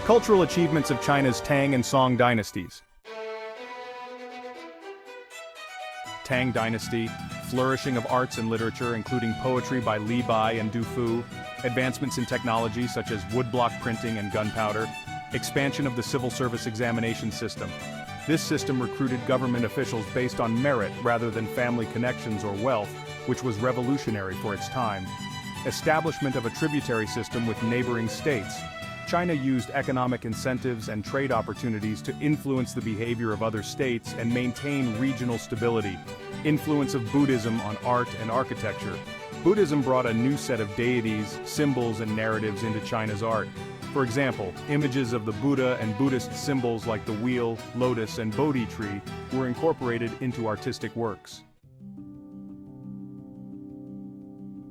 Cultural achievements of China's Tang and Song dynasties. Tang Dynasty, flourishing of arts and literature including poetry by Li Bai and Du Fu, advancements in technology such as woodblock printing and gunpowder, expansion of the civil service examination system. This system recruited government officials based on merit rather than family connections or wealth, which was revolutionary for its time. Establishment of a tributary system with neighboring states. China used economic incentives and trade opportunities to influence the behavior of other states and maintain regional stability. Influence of Buddhism on art and architecture. Buddhism brought a new set of deities, symbols, and narratives into China's art. For example, images of the Buddha and Buddhist symbols like the wheel, lotus, and Bodhi tree were incorporated into artistic works.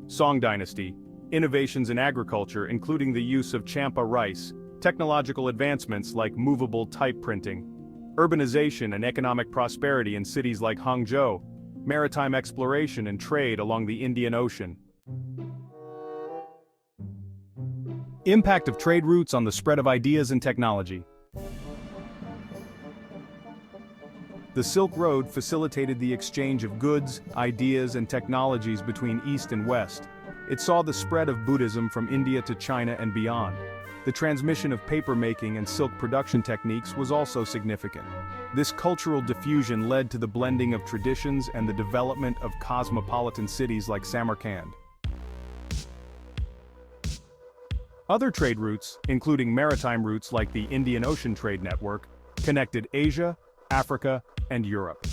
Song Dynasty. Innovations in agriculture including the use of champa rice, technological advancements like movable type printing, urbanization and economic prosperity in cities like Hangzhou, maritime exploration and trade along the Indian Ocean. Impact of trade routes on the spread of ideas and technology. The Silk Road facilitated the exchange of goods, ideas, and technologies between East and West. It saw the spread of Buddhism from India to China and beyond. The transmission of paper-making and silk production techniques was also significant. This cultural diffusion led to the blending of traditions and the development of cosmopolitan cities like Samarkand. Other trade routes, including maritime routes like the Indian Ocean Trade Network, connected Asia, Africa, and Europe.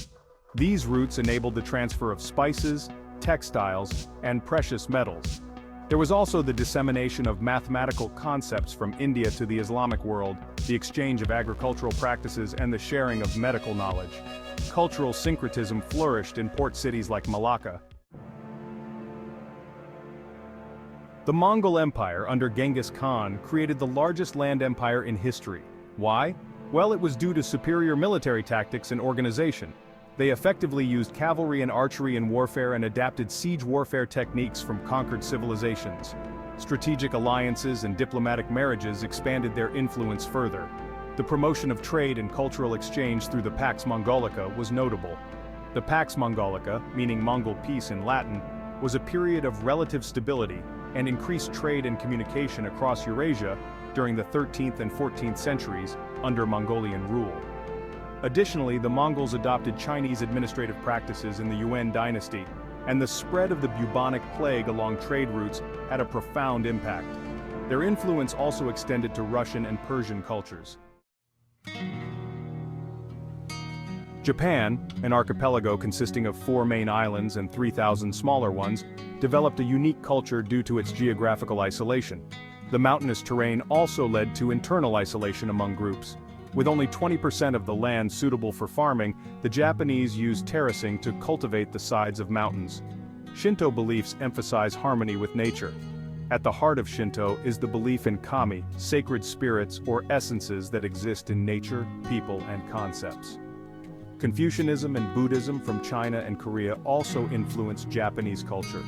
These routes enabled the transfer of spices, textiles, and precious metals. There was also the dissemination of mathematical concepts from India to the Islamic world, the exchange of agricultural practices, and the sharing of medical knowledge. Cultural syncretism flourished in port cities like Malacca. The Mongol Empire under Genghis Khan created the largest land empire in history. Why? Well, it was due to superior military tactics and organization. They effectively used cavalry and archery in warfare and adapted siege warfare techniques from conquered civilizations. Strategic alliances and diplomatic marriages expanded their influence further. The promotion of trade and cultural exchange through the Pax Mongolica was notable. The Pax Mongolica, meaning Mongol peace in Latin, was a period of relative stability and increased trade and communication across Eurasia during the 13th and 14th centuries under Mongolian rule. Additionally, the Mongols adopted Chinese administrative practices in the Yuan dynasty, and the spread of the bubonic plague along trade routes had a profound impact. Their influence also extended to Russian and Persian cultures. Japan, an archipelago consisting of 4 main islands and 3,000 smaller ones, developed a unique culture due to its geographical isolation. The mountainous terrain also led to internal isolation among groups. With only 20% of the land suitable for farming, the Japanese used terracing to cultivate the sides of mountains. Shinto beliefs emphasize harmony with nature. At the heart of Shinto is the belief in kami, sacred spirits or essences that exist in nature, people, and concepts. Confucianism and Buddhism from China and Korea also influenced Japanese culture.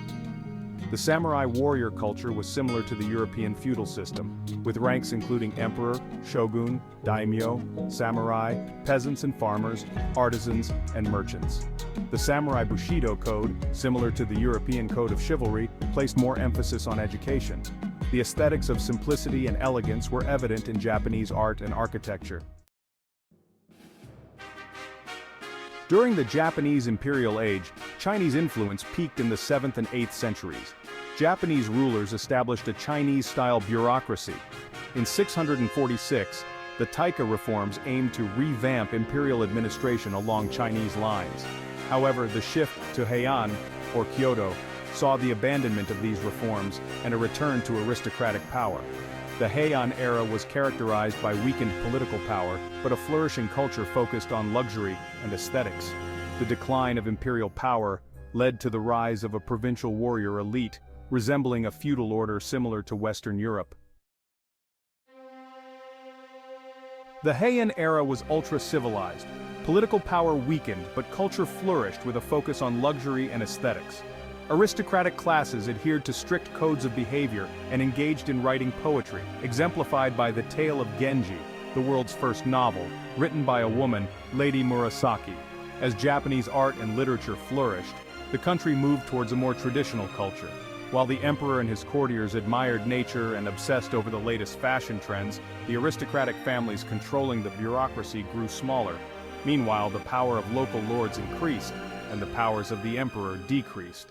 The samurai warrior culture was similar to the European feudal system, with ranks including emperor, shogun, daimyo, samurai, peasants and farmers, artisans, and merchants. The samurai Bushido code, similar to the European code of chivalry, placed more emphasis on education. The aesthetics of simplicity and elegance were evident in Japanese art and architecture. During the Japanese imperial age, Chinese influence peaked in the 7th and 8th centuries. Japanese rulers established a Chinese-style bureaucracy. In 646, the Taika reforms aimed to revamp imperial administration along Chinese lines. However, the shift to Heian, or Kyoto, saw the abandonment of these reforms and a return to aristocratic power. The Heian era was characterized by weakened political power, but a flourishing culture focused on luxury and aesthetics. The decline of imperial power led to the rise of a provincial warrior elite, resembling a feudal order similar to Western Europe. The Heian era was ultra-civilized. Political power weakened, but culture flourished with a focus on luxury and aesthetics. Aristocratic classes adhered to strict codes of behavior and engaged in writing poetry, exemplified by The Tale of Genji, the world's first novel, written by a woman, Lady Murasaki. As Japanese art and literature flourished, the country moved towards a more traditional culture. While the emperor and his courtiers admired nature and obsessed over the latest fashion trends, the aristocratic families controlling the bureaucracy grew smaller. Meanwhile, the power of local lords increased, and the powers of the emperor decreased.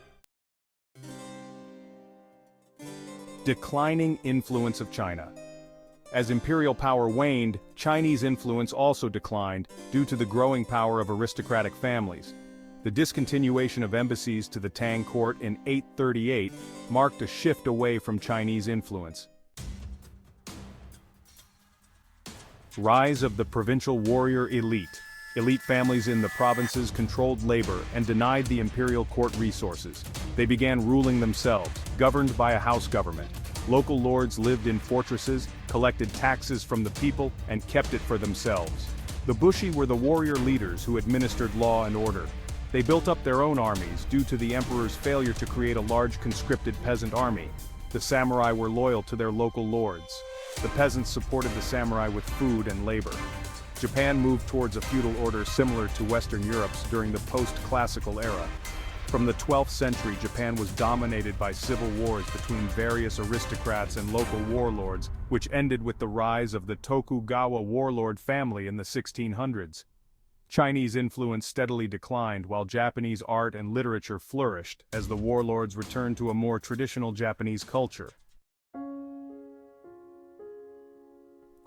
Declining influence of China. As imperial power waned, Chinese influence also declined due to the growing power of aristocratic families. The discontinuation of embassies to the Tang court in 838 marked a shift away from Chinese influence. Rise of the provincial warrior elite. Elite families in the provinces controlled labor and denied the imperial court resources. They began ruling themselves, governed by a house government. Local lords lived in fortresses, collected taxes from the people, and kept it for themselves. The Bushi were the warrior leaders who administered law and order. They built up their own armies due to the emperor's failure to create a large conscripted peasant army. The samurai were loyal to their local lords. The peasants supported the samurai with food and labor. Japan moved towards a feudal order similar to Western Europe's during the post-classical era. From the 12th century, Japan was dominated by civil wars between various aristocrats and local warlords, which ended with the rise of the Tokugawa warlord family in the 1600s. Chinese influence steadily declined while Japanese art and literature flourished as the warlords returned to a more traditional Japanese culture.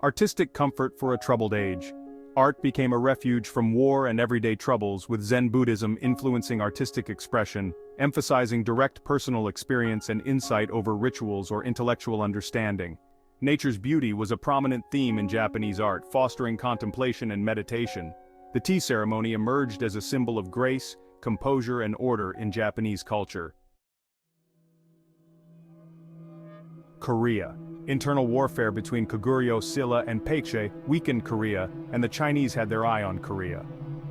Artistic comfort for a troubled age. Art became a refuge from war and everyday troubles, with Zen Buddhism influencing artistic expression, emphasizing direct personal experience and insight over rituals or intellectual understanding. Nature's beauty was a prominent theme in Japanese art, fostering contemplation and meditation. The tea ceremony emerged as a symbol of grace, composure, and order in Japanese culture. Korea. Internal warfare between Koguryo, Silla, and Paekche weakened Korea, and the Chinese had their eye on Korea.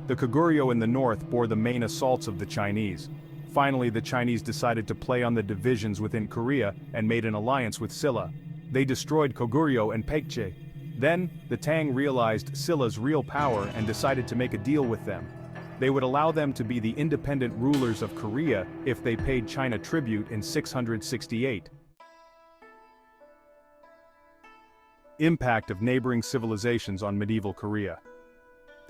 The Koguryo in the north bore the main assaults of the Chinese. Finally, the Chinese decided to play on the divisions within Korea and made an alliance with Silla. They destroyed Koguryo and Paekche. Then, the Tang realized Silla's real power and decided to make a deal with them. They would allow them to be the independent rulers of Korea if they paid China tribute in 668. Impact of neighboring civilizations on medieval Korea.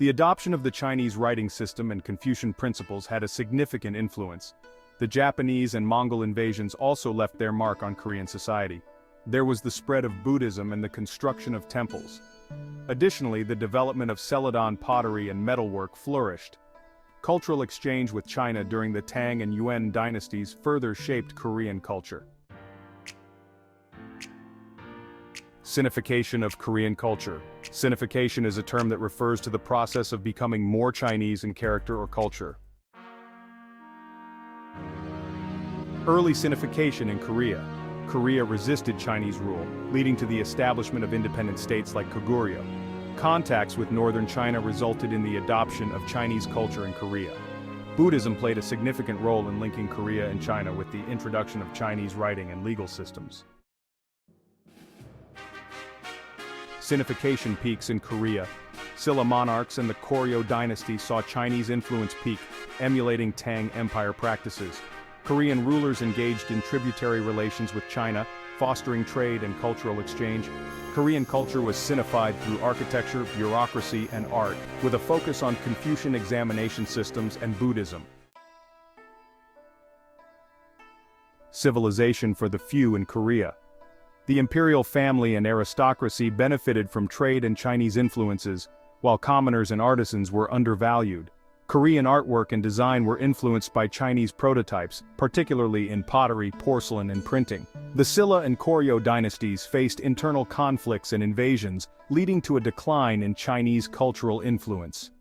The adoption of the Chinese writing system and Confucian principles had a significant influence. The Japanese and Mongol invasions also left their mark on Korean society. There was the spread of Buddhism and the construction of temples. Additionally, the development of Celadon pottery and metalwork flourished. Cultural exchange with China during the Tang and Yuan dynasties further shaped Korean culture. Sinification of Korean culture. Sinification is a term that refers to the process of becoming more Chinese in character or culture. Early Sinification in Korea. Korea resisted Chinese rule, leading to the establishment of independent states like Koguryo. Contacts with northern China resulted in the adoption of Chinese culture in Korea. Buddhism played a significant role in linking Korea and China with the introduction of Chinese writing and legal systems. Sinification peaks in Korea. Silla monarchs and the Koryo dynasty saw Chinese influence peak, emulating Tang Empire practices. Korean rulers engaged in tributary relations with China, fostering trade and cultural exchange. Korean culture was Sinified through architecture, bureaucracy, and art, with a focus on Confucian examination systems and Buddhism. Civilization for the few in Korea. The imperial family and aristocracy benefited from trade and Chinese influences, while commoners and artisans were undervalued. Korean artwork and design were influenced by Chinese prototypes, particularly in pottery, porcelain, and printing. The Silla and Koryo dynasties faced internal conflicts and invasions, leading to a decline in Chinese cultural influence.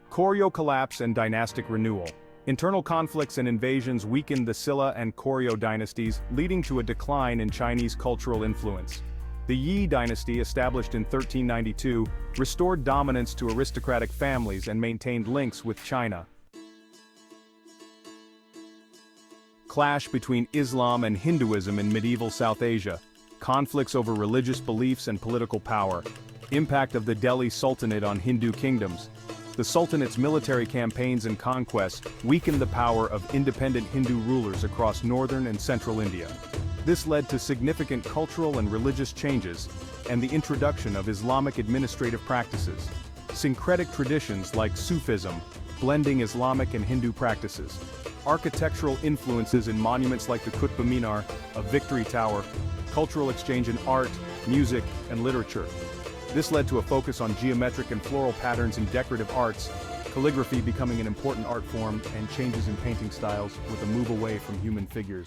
Koryo collapse and dynastic renewal. Internal conflicts and invasions weakened the Silla and Koryo dynasties, leading to a decline in Chinese cultural influence. The Yi dynasty, established in 1392, restored dominance to aristocratic families and maintained links with China. clash between Islam and Hinduism in medieval South Asia, conflicts over religious beliefs and political power, impact of the Delhi Sultanate on Hindu kingdoms. The Sultanate's military campaigns and conquests weakened the power of independent Hindu rulers across northern and central India. This led to significant cultural and religious changes, and the introduction of Islamic administrative practices. Syncretic traditions like Sufism, blending Islamic and Hindu practices. Architectural influences in monuments like the Qutb Minar, a victory tower, cultural exchange in art, music, and literature. This led to a focus on geometric and floral patterns in decorative arts, calligraphy becoming an important art form, and changes in painting styles with a move away from human figures.